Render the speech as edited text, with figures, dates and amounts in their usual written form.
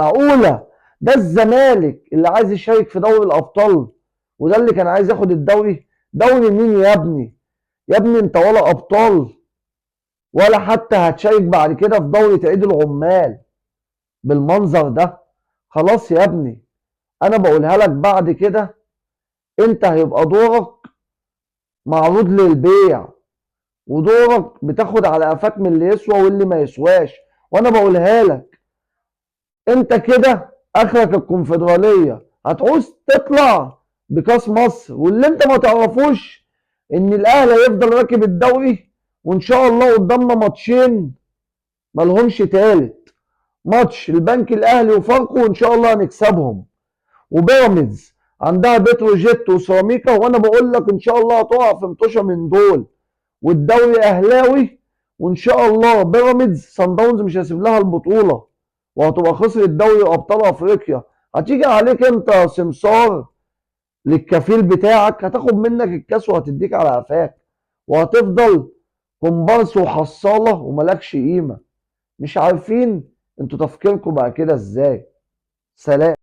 معقوله؟ ده الزمالك اللي عايز يشارك في دوري الابطال، وده اللي كان عايز ياخد الدوري. دوري مين يا ابني؟ يا ابني انت ولا ابطال، ولا حتى هتشارك بعد كده في دورة عيد العمال بالمنظر ده. خلاص يا ابني، انا بقولها لك بعد كده، انت هيبقى دورك معروض للبيع، ودورك بتاخد على قفاك من اللي يسوى واللي ما يسواش. وانا بقولها لك، انت كده اخرك الكونفدرالية، هتعوز تطلع بكاس مصر. واللي انت ما تعرفوش ان الاهلي هيفضل راكب الدوري، وان شاء الله قدامنا ماتشين ملهمش تالت. ماتش البنك الاهلي وفاركو وان شاء الله هنكسبهم، وبيراميدز عندها بتروجيت وسيراميكا، وانا بقول لك ان شاء الله هتقع في مطوشه من دول. والدوري اهلاوي، وان شاء الله بيراميدز صن داونز مش هيسيب لها البطوله، وهتبقى خسرت دوري ابطال افريقيا. هتيجي عليك انت يا سمسار للكفيل بتاعك، هتاخد منك الكاس وهتديك على قفاك، وهتفضل كومبارس وحصاله وملكش قيمه. مش عارفين انتوا تفكيركم بقى كده ازاي. سلام.